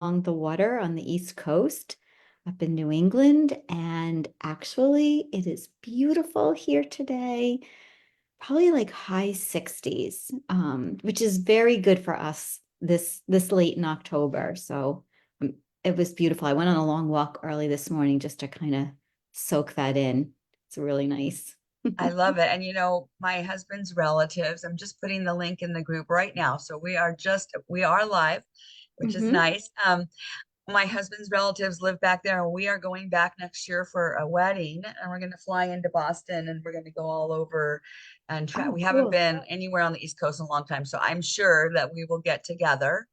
along the water on the East Coast up in New England. And actually, it is beautiful here today, probably like high 60s, which is very good for us this late in October. So it was beautiful. I went on a long walk early this morning just to kind of soak that in. It's really nice. I love it. And my husband's relatives, I'm just putting the link in the group right now. So we are live, which is Hmm. nice. My husband's relatives live back there, and we are going back next year for a wedding, and we're going to fly into Boston, and we're going to go all over and try. Oh, We haven't cool. been anywhere on the East Coast in a long time, so I'm sure that we will get together.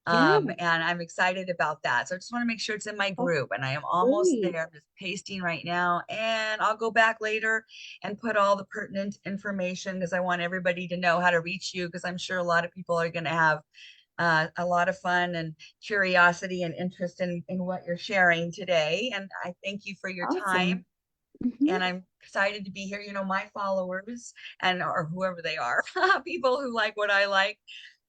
Yeah. And I'm excited about that. So I just want to make sure it's in my Oh, group, and I am almost great. there. I'm just pasting right now, and I'll go back later and put all the pertinent information because I want everybody to know how to reach you, because I'm sure a lot of people are going to have a lot of fun and curiosity and interest in what you're sharing today. And I thank you for your time. Awesome. Hmm. And I'm excited to be here. My followers and or whoever they are, people who like what I like,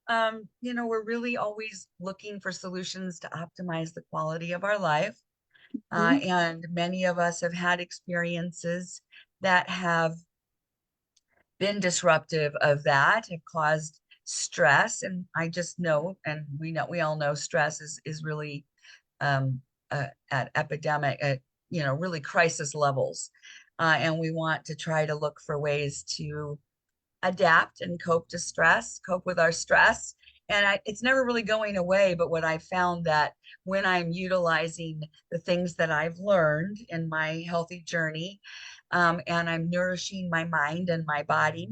we're really always looking for solutions to optimize the quality of our life. And many of us have had experiences that have been disruptive of that, have caused stress. And I just know, and we all know stress is really at epidemic, at really crisis levels. And we want to try to look for ways to adapt and cope with our stress. And it's never really going away. But what I found that when I'm utilizing the things that I've learned in my healthy journey, and I'm nourishing my mind and my body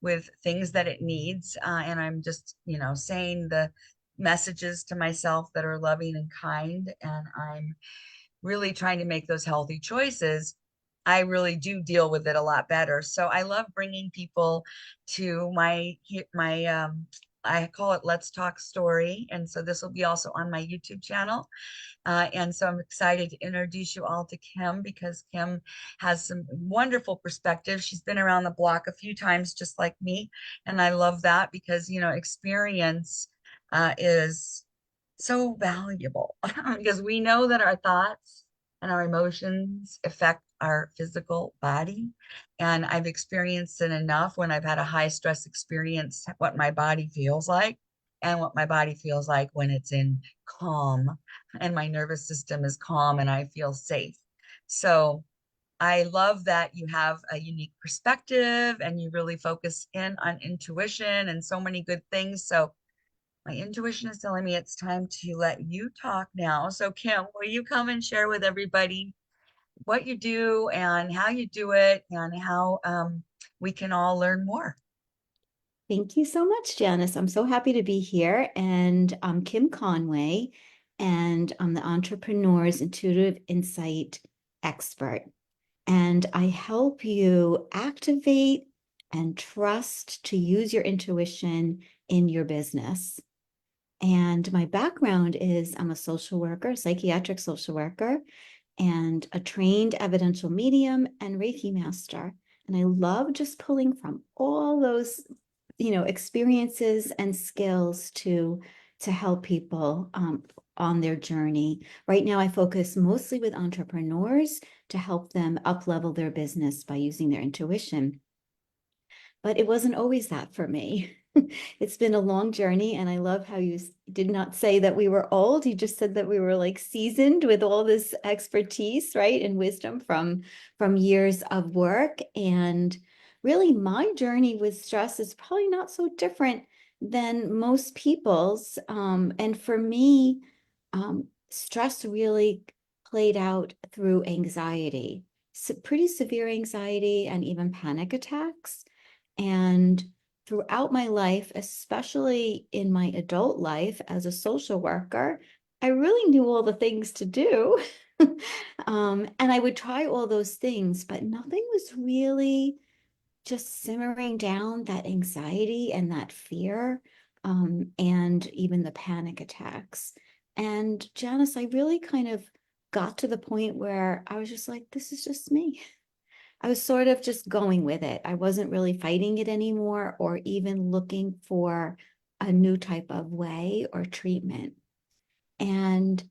with things that it needs, and I'm just, saying the messages to myself that are loving and kind, and I'm really trying to make those healthy choices, I really do deal with it a lot better. So I love bringing people to my I call it Let's Talk Story. And so this will be also on my YouTube channel. And so I'm excited to introduce you all to Kim, because Kim has some wonderful perspective. She's been around the block a few times, just like me. And I love that because, experience is so valuable because we know that our thoughts and our emotions affect our physical body. And I've experienced it enough when I've had a high stress experience, what my body feels like and what my body feels like when it's in calm and my nervous system is calm and I feel safe. So I love that you have a unique perspective and you really focus in on intuition and so many good things. So my intuition is telling me it's time to let you talk now. So, Kim, will you come and share with everybody what you do and how you do it and how we can all learn more? Thank you so much, Janice. I'm so happy to be here. And I'm Kim Conway, and I'm the Entrepreneur's Intuitive Insight Expert. And I help you activate and trust to use your intuition in your business. And my background is I'm a social worker, psychiatric social worker, and a trained evidential medium and Reiki master. And I love just pulling from all those, experiences and skills to help people on their journey. Right now, I focus mostly with entrepreneurs to help them up level their business by using their intuition. But it wasn't always that for me. It's been a long journey, and I love how you did not say that we were old. You just said that we were like seasoned with all this expertise, right, and wisdom from years of work. And really, my journey with stress is probably not so different than most people's. And for me, stress really played out through anxiety, so pretty severe anxiety and even panic attacks. And throughout my life, especially in my adult life as a social worker, I really knew all the things to do. And I would try all those things, but nothing was really just simmering down that anxiety and that fear, and even the panic attacks. And Janice, I really kind of got to the point where I was just like, this is just me. I was sort of just going with it. I wasn't really fighting it anymore or even looking for a new type of way or treatment. And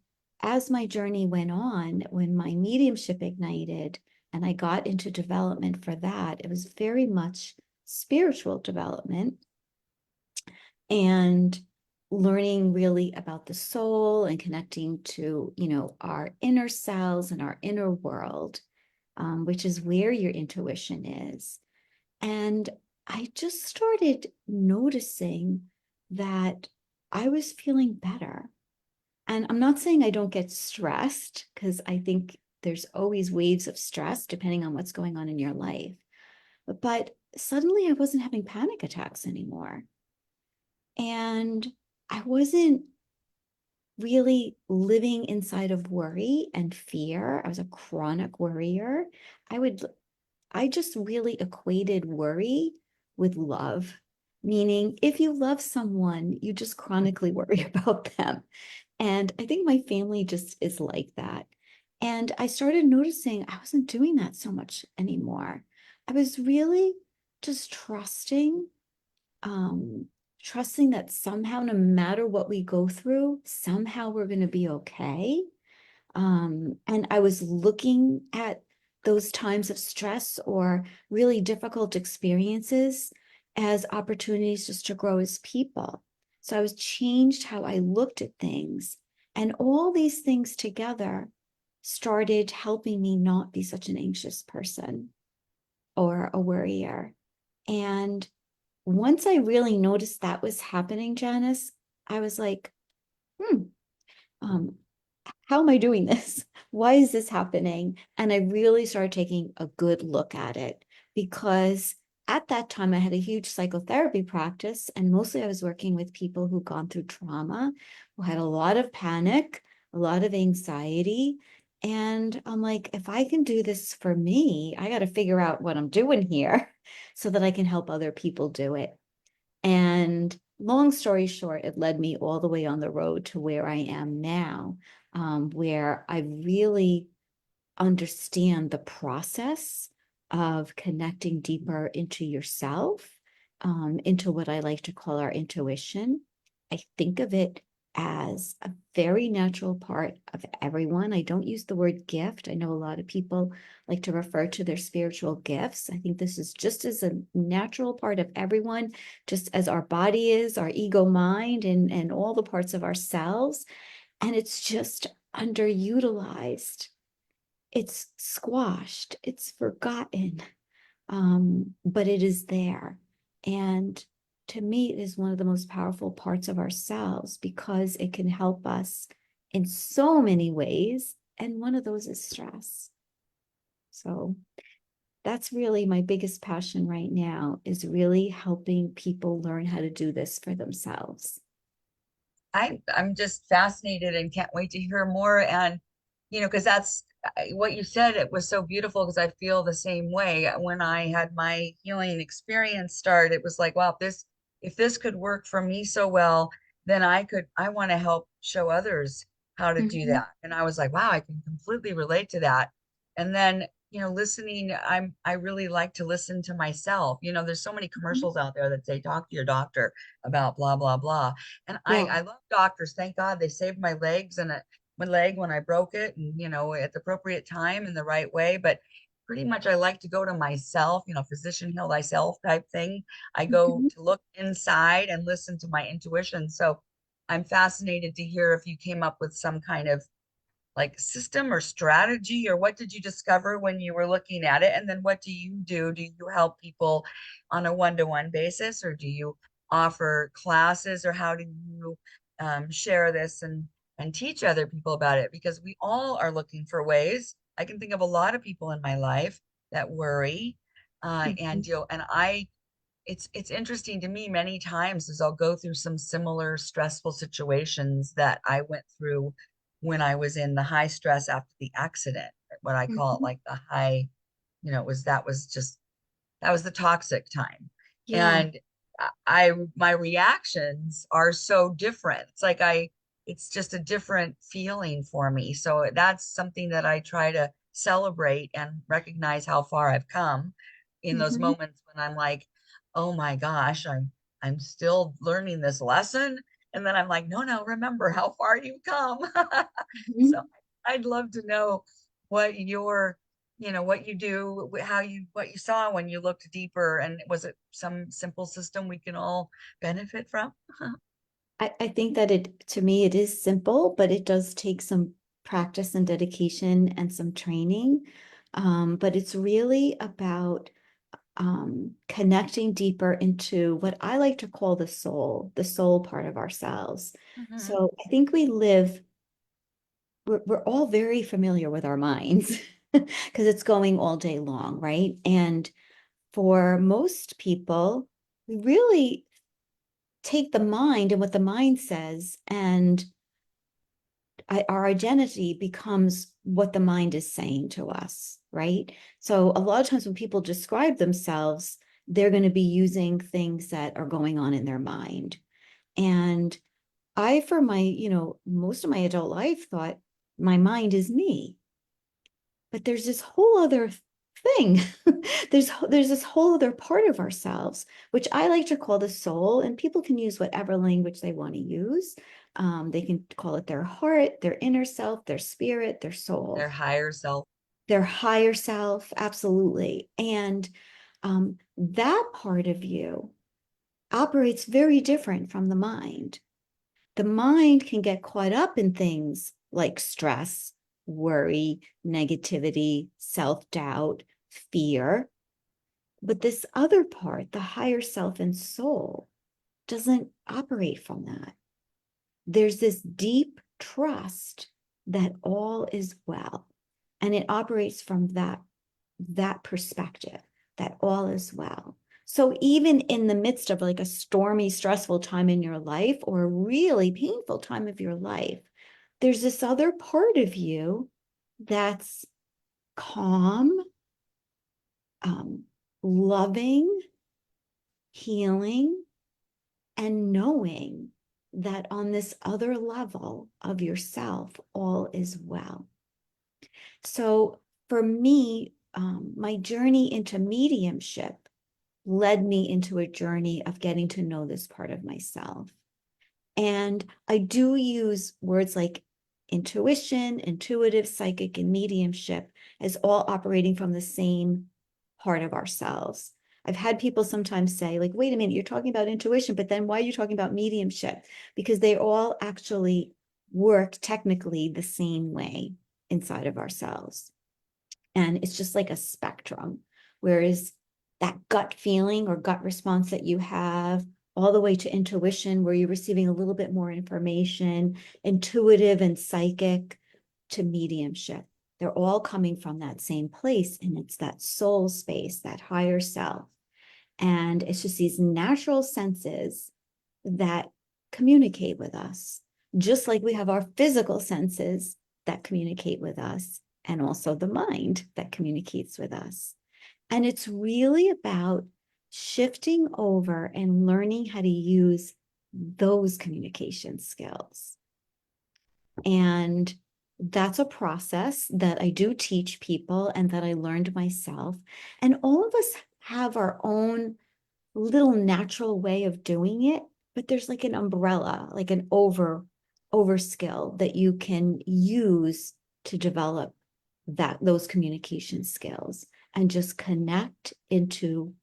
as my journey went on, when my mediumship ignited and I got into development for that, it was very much spiritual development and learning really about the soul and connecting to, our inner selves and our inner world, which is where your intuition is. And I just started noticing that I was feeling better. And I'm not saying I don't get stressed, because I think there's always waves of stress depending on what's going on in your life. But suddenly I wasn't having panic attacks anymore. And I wasn't really living inside of worry and fear. I was a chronic worrier. I would I just really equated worry with love, meaning if you love someone, you just chronically worry about them. And I think my family just is like that. And I started noticing I wasn't doing that so much anymore. I was really just um, trusting that somehow, no matter what we go through, somehow we're going to be okay. And I was looking at those times of stress or really difficult experiences as opportunities just to grow as people. So I was changed how I looked at things. And all these things together started helping me not be such an anxious person or a worrier. And once I really noticed that was happening, Janice, I was like, hmm, um, how am I doing this? Why is this happening? And I really started taking a good look at it, because at that time I had a huge psychotherapy practice, and mostly I was working with people who'd gone through trauma, who had a lot of panic, a lot of anxiety. And I'm like, if I can do this for me, I got to figure out what I'm doing here so that I can help other people do it. And long story short, it led me all the way on the road to where I am now, where I really understand the process of connecting deeper into yourself, into what I like to call our intuition. I think of it as a very natural part of everyone. I don't use the word gift. I know a lot of people like to refer to their spiritual gifts. I think this is just as a natural part of everyone, just as our body is, our ego mind, and all the parts of ourselves. And it's just underutilized, it's squashed, it's forgotten, but it is there. And to me, it is one of the most powerful parts of ourselves, because it can help us in so many ways. And one of those is stress. So that's really my biggest passion right now, is really helping people learn how to do this for themselves. I'm just fascinated and can't wait to hear more. And, because that's what you said, it was so beautiful, because I feel the same way. When I had my healing experience start, it was like, wow, if this could work for me so well, then I want to help show others how to do Mhm. that. And I was like, wow, I can completely relate to that. And then, listening, I really like to listen to myself. There's so many commercials out there that say, talk to your doctor about blah, blah, blah. And Yeah. I love doctors. Thank God they saved my legs and my leg when I broke it, and at the appropriate time in the right way. But pretty much I like to go to myself, physician heal thyself type thing. I go Mhm. to look inside and listen to my intuition. So I'm fascinated to hear if you came up with some kind of like system or strategy, or what did you discover when you were looking at it? And then what do you do? Do you help people on a one-to-one basis, or do you offer classes, or how do you share this and teach other people about it? Because we all are looking for ways. I can think of a lot of people in my life that worry, Mhm. and it's interesting to me many times as I'll go through some similar stressful situations that I went through when I was in the high stress after the accident, what I call it, Mhm. like the high, that was the toxic time. Yeah. And my reactions are so different. It's just a different feeling for me. So that's something that I try to celebrate and recognize how far I've come in those Mhm. moments when I'm like, oh my gosh, I'm still learning this lesson. And then I'm like, no, no, remember how far you've come. So Mhm. I'd love to know what your, what you do, what you saw when you looked deeper, and was it some simple system we can all benefit from? I think that to me, it is simple, but it does take some practice and dedication and some training. But it's really about connecting deeper into what I like to call the soul part of ourselves. Mhm. So I think we're all very familiar with our minds because it's going all day long, right? And for most people, we really take the mind and what the mind says, and our identity becomes what the mind is saying to us, right? So a lot of times when people describe themselves, they're going to be using things that are going on in their mind. And for my, most of my adult life thought my mind is me. But there's this whole other thing. There's this whole other part of ourselves, which I like to call the soul, and people can use whatever language they want to use. They can call it their heart, their inner self, their spirit, their Their soul, higher self. their higher self, absolutely. And that part of you operates very different from the mind. The mind can get caught up in things like stress, worry, negativity, self-doubt, fear. But this other part, the higher self and soul, doesn't operate from that. There's this deep trust that all is well. And it operates from that perspective, that all is well. So even in the midst of like a stormy, stressful time in your life or a really painful time of your life, there's this other part of you that's calm, um, loving, healing, and knowing that on this other level of yourself, all is well. So for me, my journey into mediumship led me into a journey of getting to know this part of myself. And I do use words like intuition, intuitive, psychic, and mediumship as all operating from the same part of ourselves. I've had people sometimes say, like, wait a minute, you're talking about intuition, but then why are you talking about mediumship? Because they all actually work technically the same way inside of ourselves. And it's just like a spectrum. Whereas that gut feeling or gut response that you have, all the way to intuition, where you're receiving a little bit more information, intuitive and psychic, to mediumship. They're all coming from that same place. And it's that soul space, that higher self. And it's just these natural senses that communicate with us, just like we have our physical senses that communicate with us, and also the mind that communicates with us. And it's really about shifting over and learning how to use those communication skills. And that's a process that I do teach people and that I learned myself. And all of us have our own little natural way of doing it, but there's like an umbrella, like an over skill that you can use to develop those communication skills and just connect into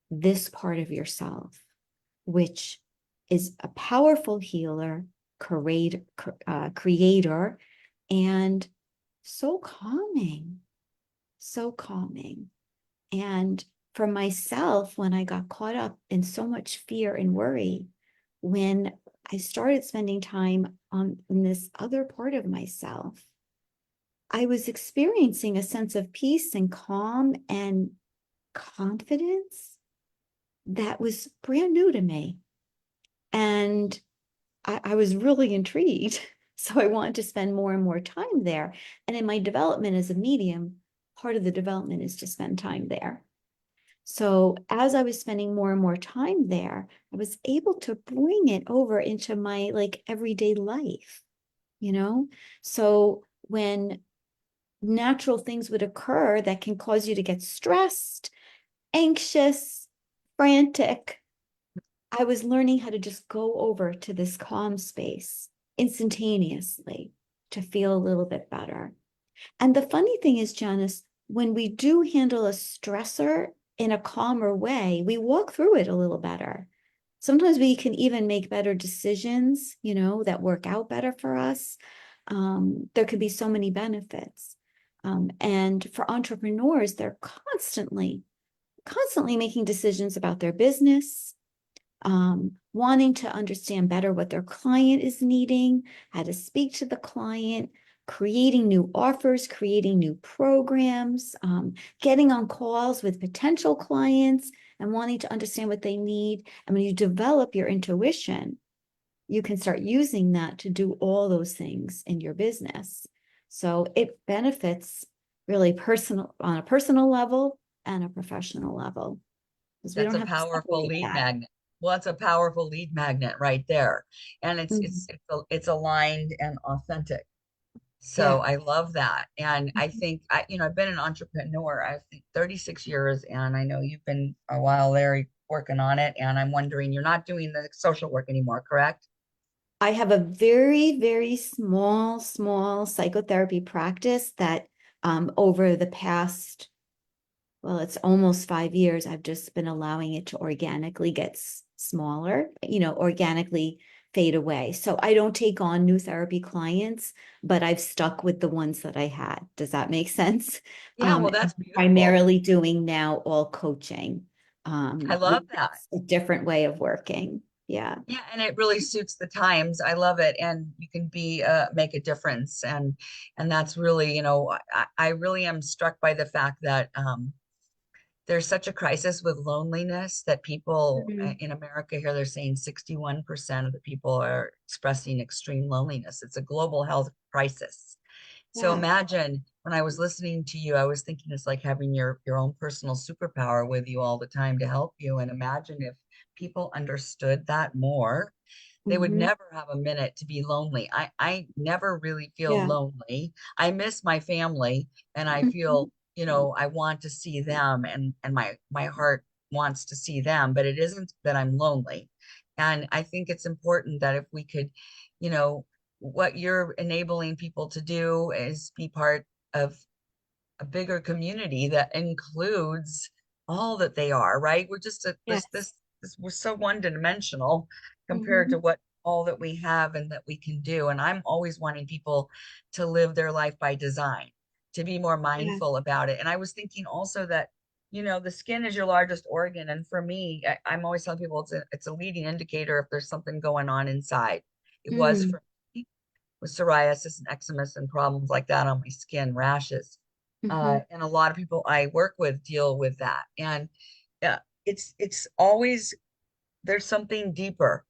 this part of yourself, which is a powerful healer, creator, and so calming, so calming. And for myself, when I got caught up in so much fear and worry, when I started spending time in this other part of myself, I was experiencing a sense of peace and calm and confidence that was brand new to me. And I was really intrigued. So I wanted to spend more and more time there. And in my development as a medium, part of the development is to spend time there. So as I was spending more and more time there, I was able to bring it over into my like everyday life, you know? So when natural things would occur that can cause you to get stressed, anxious, frantic, I was learning how to just go over to this calm space instantaneously to feel a little bit better. And the funny thing is, Janice, when we do handle a stressor in a calmer way, we walk through it a little better. Sometimes we can even make better decisions, that work out better for us. There could be so many benefits. And for entrepreneurs, they're constantly making decisions about their business, wanting to understand better what their client is needing, how to speak to the client, creating new offers, creating new programs, getting on calls with potential clients and wanting to understand what they need. And when you develop your intuition, you can start using that to do all those things in your business. So it benefits really personal on a personal level and a professional level because we That's don't a have to powerful separate lead that. magnet. Well, it's a powerful lead magnet right there. And Mhm. it's aligned and authentic. Yeah. So I love that. And I think I've been an entrepreneur, I think 36 years, and I know you've been a while there working on it. And I'm wondering, you're not doing the social work anymore, correct? I have a very, very small psychotherapy practice that over the past, well, it's almost 5 years, I've just been allowing it to organically get smaller, organically fade away. So I don't take on new therapy clients, but I've stuck with the ones that I had. Does that make sense? Yeah, well, And that's beautiful. primarily doing now all coaching, I love which that. is a different way of working. Yeah. Yeah, and it really suits the times. I love it, and you can be make a difference, and that's really, I really am struck by the fact that there's such a crisis with loneliness that people Mhm. in America here, they're saying 61% of the people are expressing extreme loneliness. It's a global health crisis. So Yeah. imagine when I was listening to you, I was thinking it's like having your own personal superpower with you all the time to help you. And imagine if people understood that more, they would Hmm. never have a minute to be lonely. I never really feel Yeah. lonely. I miss my family and I Mhm. feel, I want to see them and my heart wants to see them, but it isn't that I'm lonely. And I think it's important that if we could, you know, what you're enabling people to do is be part of a bigger community that includes all that they are, right? We're just Yes. we're so one-dimensional compared to Mhm. what all that we have and that we can do. And I'm always wanting people to live their life by design, to be more Yeah. mindful about it. And I was thinking also that, the skin is your largest organ. And for me, I'm always telling people it's a leading indicator if there's something going on inside. It was Mm. for me with psoriasis and eczema and problems like that on my skin, rashes. Mhm. And a lot of people I work with deal with that. And yeah, it's always there's something deeper.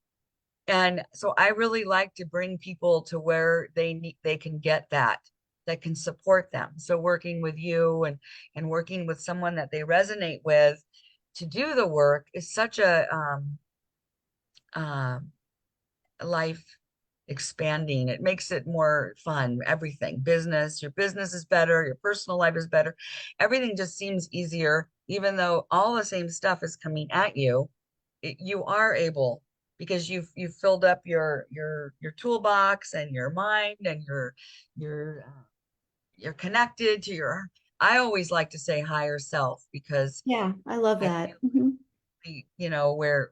And so I really like to bring people to where they can get that can support them. So working with you and working with someone that they resonate with to do the work is such um life expanding. It makes it more fun, everything. Your business is better, your personal life is better. Everything just seems easier, even though all the same stuff is coming at you. You are able because you've filled up your toolbox and your mind and you're connected to your I always like to say higher self because Yeah, I love I that. feel Mhm. where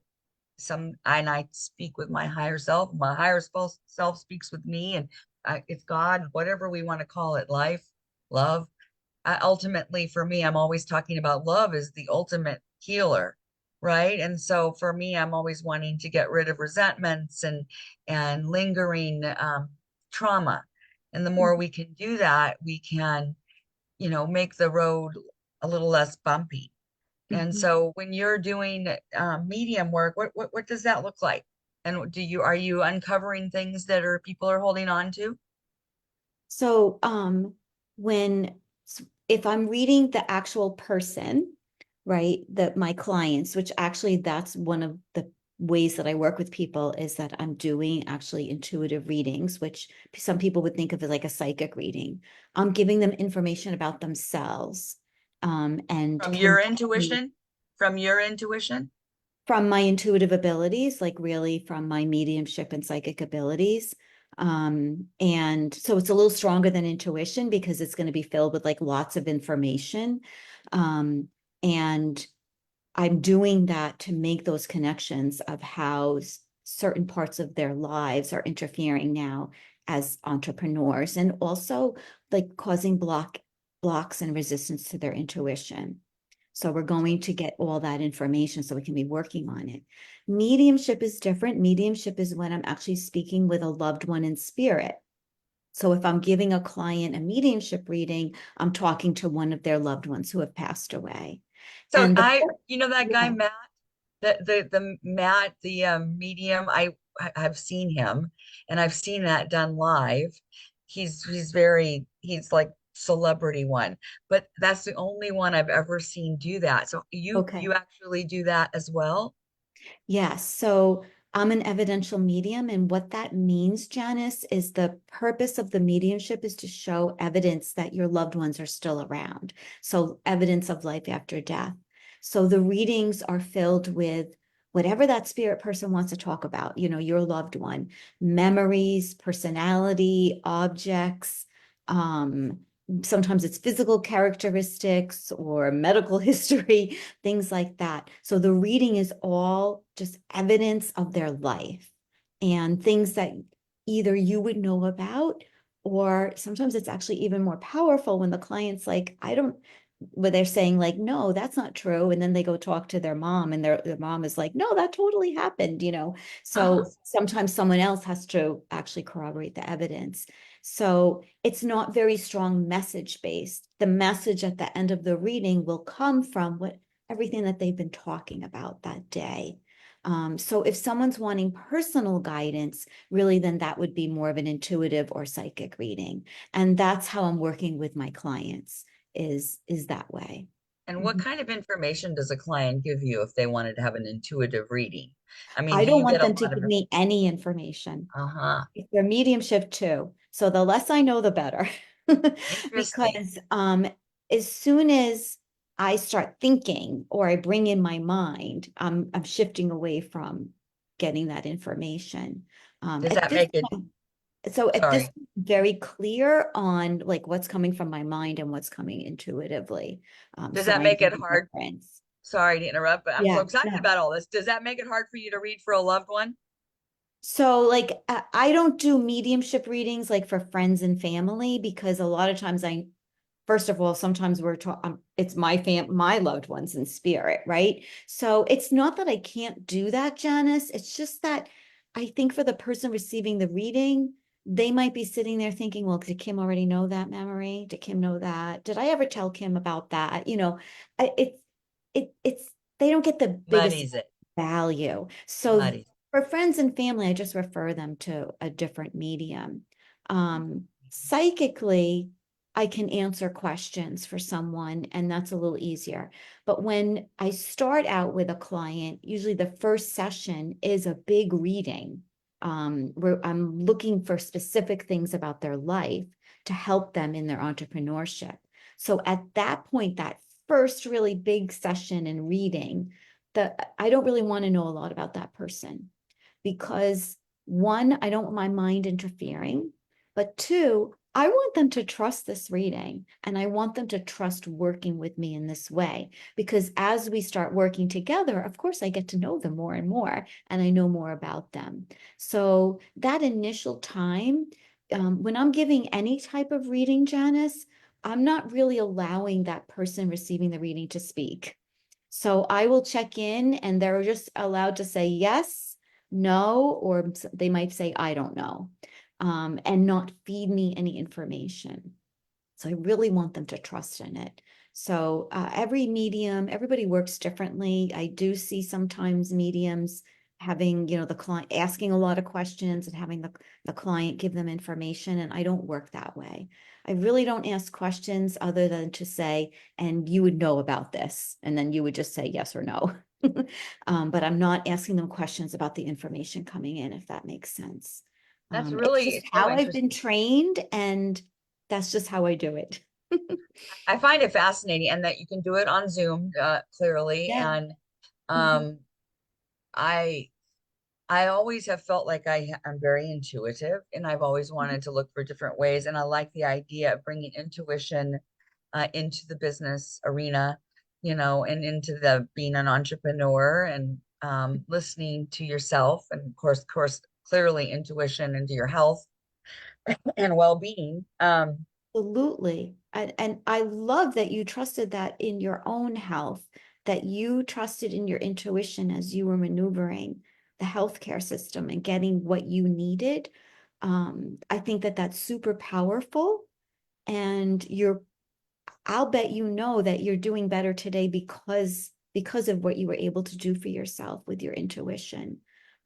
and I speak with my higher self. My higher self speaks with me, and it's God, whatever we want to call it, life, love. Ultimately, for me, I'm always talking about love is the ultimate healer, right? And so for me, I'm always wanting to get rid of resentments and lingering trauma. And the more we can do that, we can, make the road a little less bumpy. And Mhm. so when you're doing medium work, what does that look like? And are you uncovering things that people are holding on to? So, when if I'm reading the actual person, right, that my clients, which actually that's one of the ways that I work with people is that I'm doing actually intuitive readings, which some people would think of as like a psychic reading. I'm giving them information about themselves, and From your connecting. intuition? From your intuition? from my intuitive abilities, like really from my mediumship and psychic abilities. And so it's a little stronger than intuition because it's going to be filled with like lots of information. And I'm doing that to make those connections of how certain parts of their lives are interfering now as entrepreneurs and also like causing blocks and resistance to their intuition. So we're going to get all that information so we can be working on it. Mediumship is different. Mediumship is when I'm actually speaking with a loved one in spirit. So if I'm giving a client a mediumship reading, I'm talking to one of their loved ones who have passed away. So And the you know that guy yeah, Matt, the Matt, the medium. I've seen him, and I've seen that done live. He's like celebrity one, but that's the only one I've ever seen do that. So okay. you actually do that as well? Yes. So I'm an evidential medium. And what that means, Janice, is the purpose of the mediumship is to show evidence that your loved ones are still around. So evidence of life after death. So the readings are filled with whatever that spirit person wants to talk about, your loved one, memories, personality, objects, um, sometimes it's physical characteristics or medical history, things like that. So the reading is all just evidence of their life and things that either you would know about, or sometimes it's actually even more powerful when the client's like, I don't, where they're saying like, no, that's not true. And then they go talk to their mom and their mom is like, no, that totally happened. So Uh-huh. sometimes someone else has to actually corroborate the evidence. So it's not very strong message based. The message at the end of the reading will come from everything that they've been talking about that day. So if someone's wanting personal guidance, really, then that would be more of an intuitive or psychic reading. And that's how I'm working with my clients is that way. And what Mhm. kind of information does a client give you if they wanted to have an intuitive reading? I mean, I do don't you want get a them to lot give of, me any information. uh-huh, They're mediumship too. So the less I know, the better. interesting. Because as soon as I start thinking or I bring in my mind, I'm shifting away from getting that information. Does At that this make it, point, so at this sorry, point, very clear on like what's coming from my mind and what's coming intuitively. does So that I know make it the hard? difference. Sorry to interrupt, but I'm so Yeah, excited no. about all this. Does that make it hard for you to read for a loved one? So like I don't do mediumship readings like for friends and family because a lot of times first of all, sometimes it's my loved ones in spirit, right? So it's not that I can't do that, Janice. It's just that I think for the person receiving the reading, they might be sitting there thinking, well, did Kim already know that memory? Did Kim know that? Did I ever tell Kim about that? It's they don't get the biggest Muddies it, value. So muddies. for friends and family, I just refer them to a different medium. Psychically, I can answer questions for someone, and that's a little easier. But when I start out with a client, usually the first session is a big reading, where I'm looking for specific things about their life to help them in their entrepreneurship. So at that point, that first really big session and reading, I don't really want to know a lot about that person because one, I don't want my mind interfering, but two, I want them to trust this reading and I want them to trust working with me in this way because as we start working together, of course, I get to know them more and more and I know more about them. So that initial time, when I'm giving any type of reading, Janice, I'm not really allowing that person receiving the reading to speak. So I will check in and they're just allowed to say yes, no, or they might say, I don't know, and not feed me any information. So I really want them to trust in it. So every medium, everybody works differently. I do see sometimes mediums having, the client asking a lot of questions and having the client give them information. And I don't work that way. I really don't ask questions other than to say, and you would know about this. And then you would just say yes or no. But I'm not asking them questions about the information coming in, if that makes sense. It's just It's so how I've been interesting. trained and that's just how I do it. I find it fascinating and that you can do it on Zoom, clearly. Yeah. And Mhm. um, I I always have felt like I'm very intuitive, and I've always wanted to look for different ways. And I like the idea of bringing intuition into the business arena, and into the being an entrepreneur, and listening to yourself, and of course, clearly intuition into your health and well-being. Absolutely. And I love that you trusted that in your own health, that you trusted in your intuition as you were maneuvering the healthcare system and getting what you needed. I think that that's super powerful. And I'll bet you know that you're doing better today because of what you were able to do for yourself with your intuition.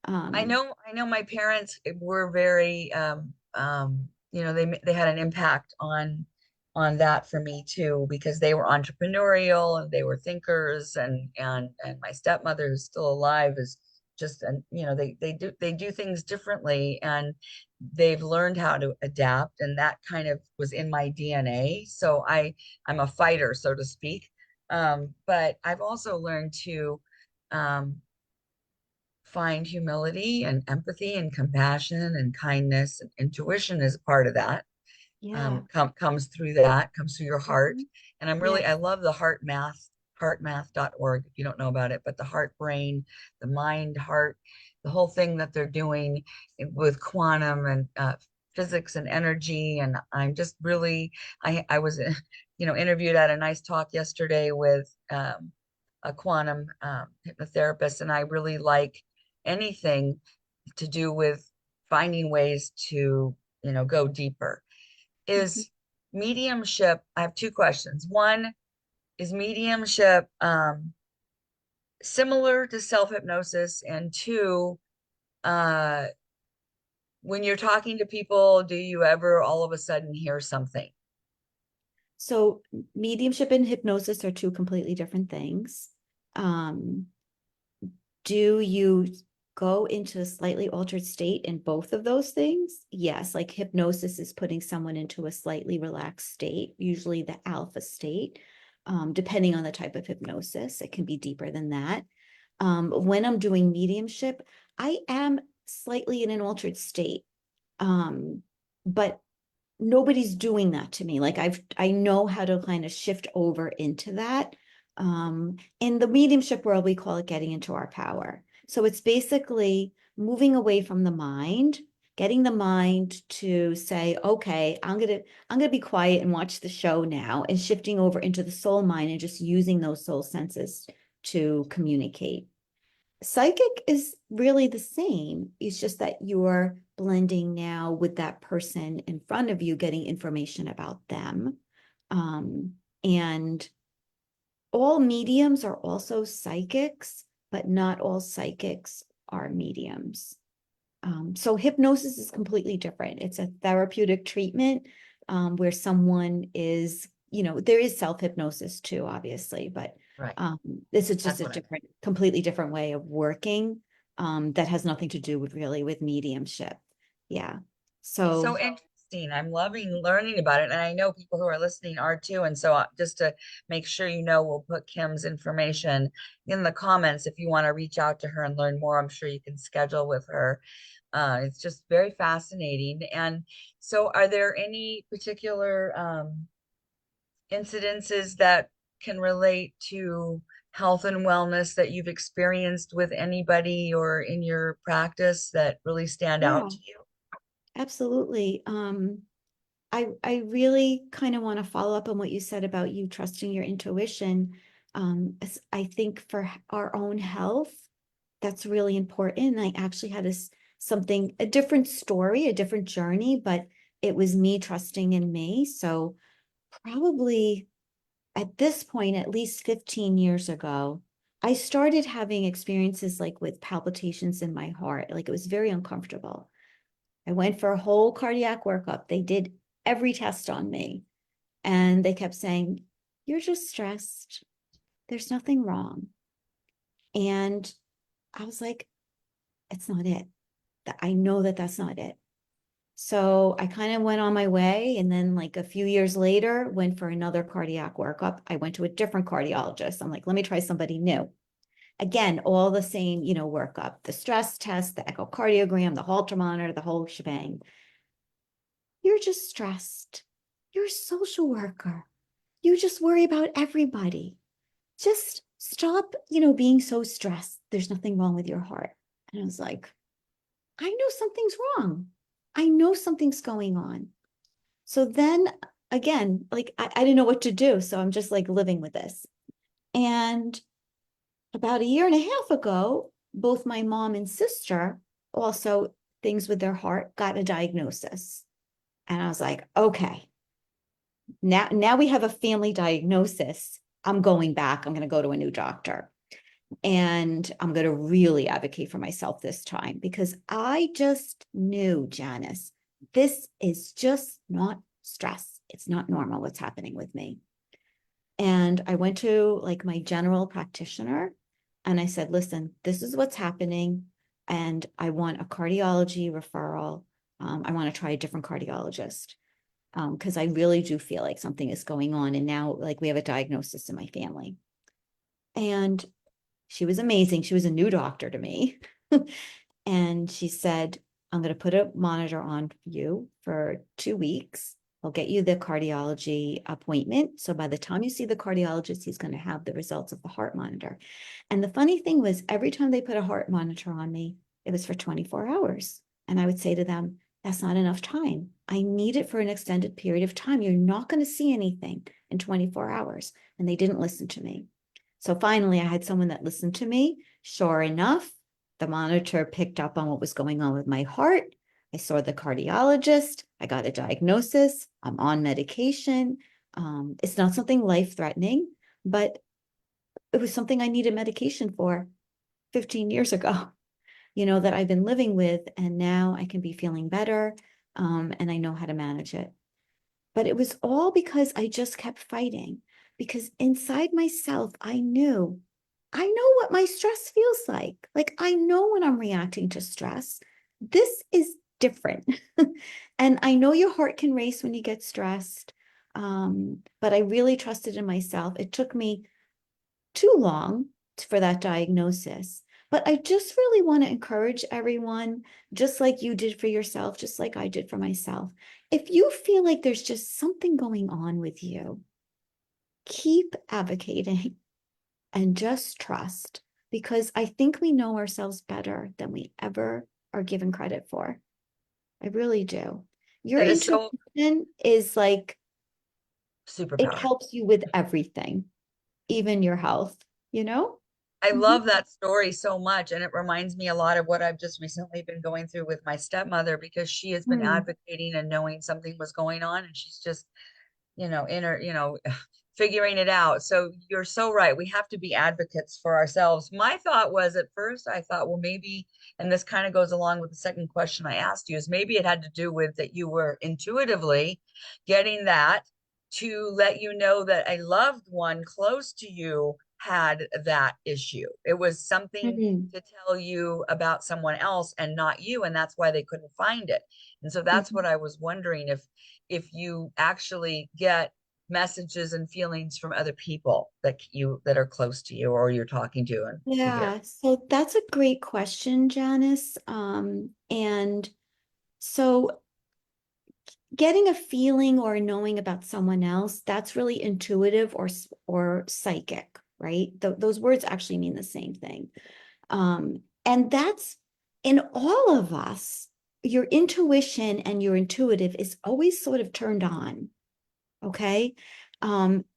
Um, I know my parents were very, they had an impact on that for me too, because they were entrepreneurial and they were thinkers, and my stepmother, who's still alive, is just, and they do things differently, and they've learned how to adapt, and that kind of was in my DNA. So I'm a fighter, so to speak. But I've also learned to um, find humility and empathy and compassion and kindness, and intuition is a part of that. yeah. Comes through your heart. Mhm. And I Yes. love the heart math, heartmath.org, if you don't know about it, but the heart brain, the mind heart, the whole thing that they're doing with quantum and physics and energy. And I'm just really, I was interviewed at a nice talk yesterday with a quantum hypnotherapist, and I really like anything to do with finding ways to go deeper. Mhm. Is mediumship, I have two questions. One, is mediumship similar to self-hypnosis? And two, uh when you're talking to people, do you ever all of a sudden hear something? So mediumship and hypnosis are two completely different things. Um, do you go into a slightly altered state in both of those things? Yes, like hypnosis is putting someone into a slightly relaxed state, usually the alpha state. Depending on the type of hypnosis, it can be deeper than that. When I'm doing mediumship, I am slightly in an altered state. But nobody's doing that to me. Like I know how to kind of shift over into that. In the mediumship world, we call it getting into our power. So it's basically moving away from the mind, getting the mind to say, okay, I'm gonna be quiet and watch the show now, and shifting over into the soul mind and just using those soul senses to communicate. Psychic is really the same. It's just that you're blending now with that person in front of you, getting information about them. And all mediums are also psychics, but not all psychics are mediums. So hypnosis is completely different. It's a therapeutic treatment where someone is, there is self-hypnosis too, obviously, but Right. um, this is just That's a what I different, completely different way of working that has nothing to do with really with mediumship. Yeah. It's So so interesting. I'm loving learning about it. And I know people who are listening are too. And so just to make sure we'll put Kim's information in the comments if you want to reach out to her and learn more. I'm sure you can schedule with her. It's just very fascinating. And so, are there any particular incidences that can relate to health and wellness that you've experienced with anybody or in your practice that really stand out yeah, to you? absolutely. I really kind of want to follow up on what you said about you trusting your intuition. I think for our own health, that's really important. I actually had a different story, a different journey, but it was me trusting in me. So probably at this point, at least 15 years ago, I started having experiences like with palpitations in my heart. Like it was very uncomfortable. I went for a whole cardiac workup. They did every test on me, and they kept saying, "You're just stressed. There's nothing wrong." And I was like, "It's not it. I know that that's not it." So I kind of went on my way. And then, like a few years later, went for another cardiac workup. I went to a different cardiologist. I'm like, let me try somebody new. again, all the same, workup, the stress test, the echocardiogram, the Holter monitor, the whole shebang. You're just stressed. You're a social worker. You just worry about everybody. Just stop, being so stressed. There's nothing wrong with your heart. And I was like, I know something's wrong. I know something's going on. So then again, like I didn't know what to do. So I'm just like living with this. And about a year and a half ago, both my mom and sister, also things with their heart, got a diagnosis. And I was like, okay, now we have a family diagnosis. I'm going back. I'm going to go to a new doctor. And I'm going to really advocate for myself this time because I just knew, Janice, this is just not stress. It's not normal what's happening with me. And I went to like my general practitioner and I said, listen, this is what's happening. And I want a cardiology referral. I want to try a different cardiologist because I really do feel like something is going on. And now, like, we have a diagnosis in my family. And she was amazing. She was a new doctor to me. And she said, I'm going to put a monitor on you for 2 weeks. I'll get you the cardiology appointment. So by the time you see the cardiologist, he's going to have the results of the heart monitor. And the funny thing was, every time they put a heart monitor on me, it was for 24 hours. And I would say to them, that's not enough time. I need it for an extended period of time. You're not going to see anything in 24 hours. And they didn't listen to me. So finally, I had someone that listened to me. Sure enough, the monitor picked up on what was going on with my heart. I saw the cardiologist. I got a diagnosis. I'm on medication. It's not something life-threatening, but it was something I needed medication for 15 years ago, that I've been living with. And now I can be feeling better. And I know how to manage it. But it was all because I just kept fighting. Because inside myself, I know what my stress feels like. Like, I know when I'm reacting to stress. This is different. And I know your heart can race when you get stressed. But I really trusted in myself. It took me too long for that diagnosis. But I just really want to encourage everyone, just like you did for yourself, just like I did for myself. If you feel like there's just something going on with you, keep advocating and just trust, because I think we know ourselves better than we ever are given credit for. I really do. Your That is so intuition is like, it superpower. helps you with everything, even your health, you know? I Mhm. love that story so much. And it reminds me a lot of what I've just recently been going through with my stepmother because she has been Mm. advocating and knowing something was going on. And she's just, in her, figuring it out. So you're so right. We have to be advocates for ourselves. My thought was at first, I thought, well, maybe, and this kind of goes along with the second question I asked you, is maybe it had to do with that you were intuitively getting that to let you know that a loved one close to you had that issue. It was something Mhm. to tell you about someone else and not you, and that's why they couldn't find it. And so that's Mhm. what I was wondering, if you actually get messages and feelings from other people that are close to you or you're talking to and to hear. Yeah, so that's a great question, Janice. And so getting a feeling or knowing about someone else, that's really intuitive or psychic, right? Those words actually mean the same thing. And that's in all of us, your intuition and your intuitive is always sort of turned on. Okay.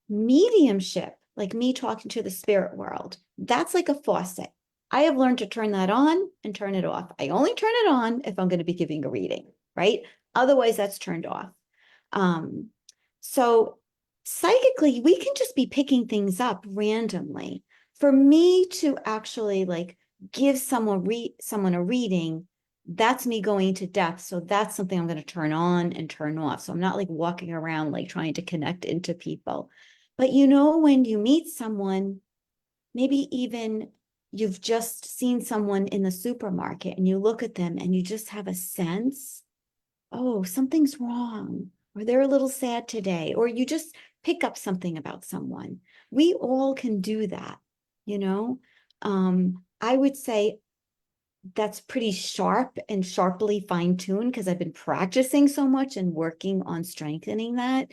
Mediumship, like me talking to the spirit world, that's like a faucet. I have learned to turn that on and turn it off. I only turn it on if I'm going to be giving a reading, right? Otherwise, that's turned off. Um, so psychically, we can just be picking things up randomly. For me to actually like give someone a reading, that's me going into depth. So that's something I'm going to turn on and turn off. So I'm not like walking around like trying to connect into people. But when you meet someone, maybe even you've just seen someone in the supermarket and you look at them and you just have a sense, oh, something's wrong, or they're a little sad today, or you just pick up something about someone. We all can do that, you know? I would say that's pretty sharp and sharply fine-tuned because I've been practicing so much and working on strengthening that.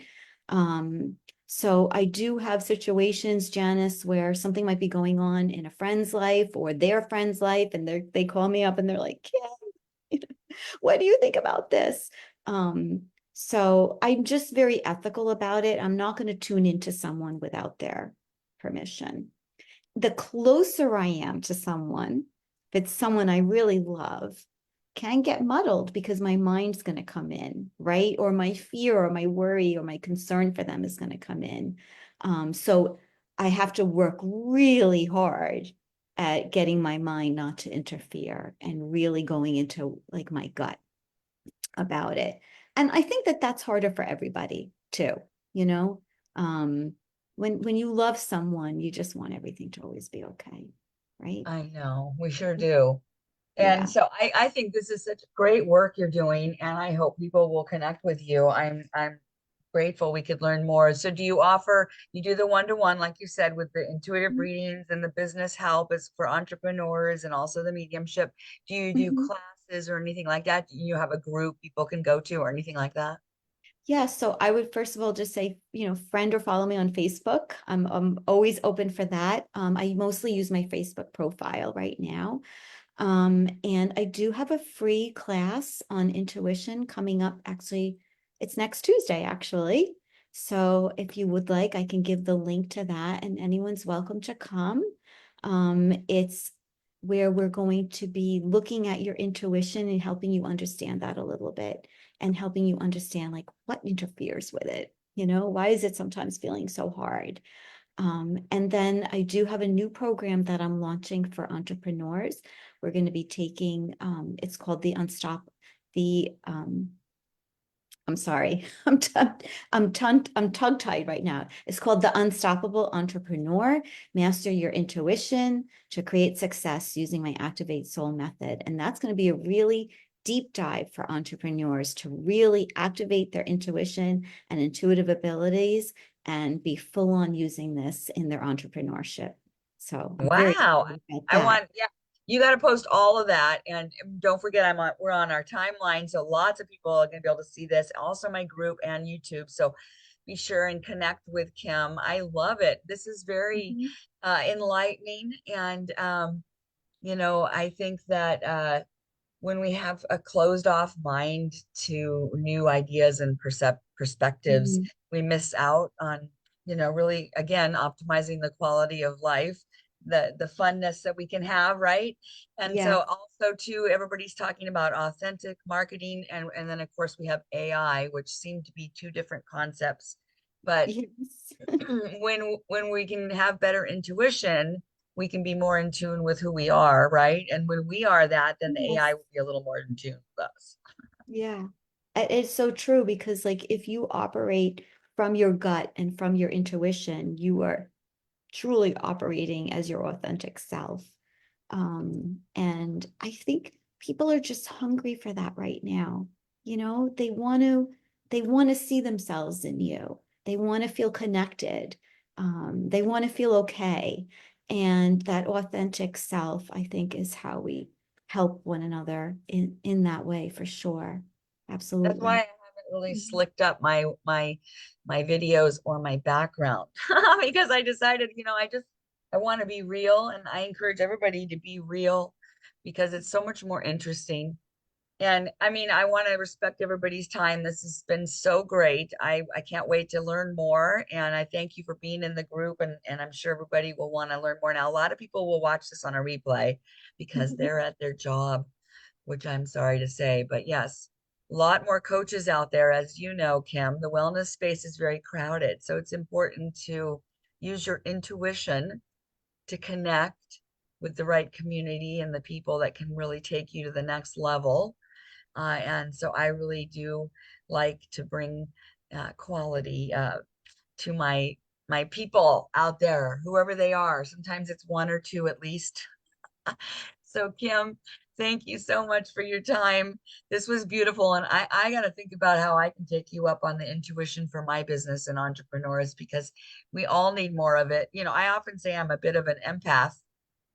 Um, so I do have situations, Janice, where something might be going on in a friend's life or their friend's life, and they call me up and they're like, "Kim, what do you think about this?" Um, so I'm just very ethical about it. I'm not going to tune into someone without their permission. The closer I am to someone, if it's someone I really love, can get muddled because my mind's going to come in, right? Or my fear or my worry or my concern for them is going to come in. So I have to work really hard at getting my mind not to interfere and really going into like my gut about it. And I think that that's harder for everybody too, you know? Um, when you love someone, you just want everything to always be okay, right? I know, we sure do. And Yeah. so I think this is such great work you're doing, and I hope people will connect with you. I'm grateful we could learn more. So do you offer, you do the one-to-one, like you said, with the intuitive readings and the business help is for entrepreneurs and also the mediumship. Do you do Mhm. classes or anything like that? Do you have a group people can go to or anything like that? Yeah, so I would first of all just say, friend or follow me on Facebook. I'm always open for that. I mostly use my Facebook profile right now. And I do have a free class on intuition coming up. Actually, it's next Tuesday, actually. So if you would like, I can give the link to that, and anyone's welcome to come. It's where we're going to be looking at your intuition and helping you understand that a little bit and helping you understand like what interferes with it. Why is it sometimes feeling so hard? And then I do have a new program that I'm launching for entrepreneurs. We're going to be taking, it's called the, I'm sorry, I'm tongue-tied right now. It's called the Unstoppable Entrepreneur, Master Your Intuition to Create Success Using My Activate Soul Method. And that's going to be a really deep dive for entrepreneurs to really activate their intuition and intuitive abilities and be full on using this in their entrepreneurship. So I'm very Wow. excited about I that. want, yeah, you got to post all of that. And don't forget, we're on our timeline. So lots of people are going to be able to see this, also my group and YouTube. So be sure and connect with Kim. I love it. This is very Mhm. enlightening. And, I think that when we have a closed off mind to new ideas and perspectives, Mhm. we miss out on, really, again, optimizing the quality of life, the funness that we can have, right? And Yes. so also too, everybody's talking about authentic marketing and then of course we have AI, which seem to be two different concepts. But Yes. when we can have better intuition, we can be more in tune with who we are, right? And when we are that, then the Yes. AI will be a little more in tune with us. Yeah. It's so true because like if you operate from your gut and from your intuition, you are truly operating as your authentic self. And I think people are just hungry for that right now. They want to see themselves in you. They want to feel connected. They want to feel okay. And that authentic self, I think, is how we help one another in that way for sure. That's why I Absolutely. haven't really Mhm. slicked up my videos or my background because I decided, I want to be real and I encourage everybody to be real because it's so much more interesting. And I mean, I want to respect everybody's time. This has been so great. I can't wait to learn more. And I thank you for being in the group. And I'm sure everybody will want to learn more. Now, a lot of people will watch this on a replay because they're at their job, which I'm sorry to say. But yes, a lot more coaches out there. As you know, Kim, the wellness space is very crowded. So it's important to use your intuition to connect with the right community and the people that can really take you to the next level. And so I really do like to bring quality to my people out there, whoever they are. Sometimes it's one or two at least. So Kim, thank you so much for your time. This was beautiful. And I got to think about how I can take you up on the intuition for my business and entrepreneurs because we all need more of it. I often say I'm a bit of an empath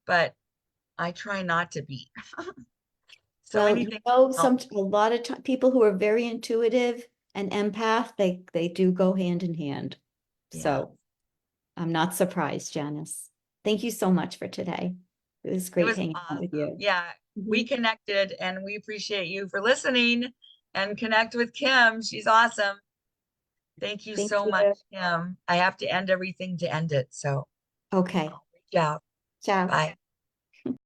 but I try not to be. So Well, anything help. a lot of people who are very intuitive and empath, they do go hand in hand. Yeah, So I'm not surprised, Janice. Thank you so much for today. It was it great was hanging out with awesome. you. Yeah, we Mhm. connected and we appreciate you for listening and connect with Kim. She's awesome. Thank you Thank so much, you. Kim. I have to end everything to end it, so Okay. reach out. Ciao. Bye.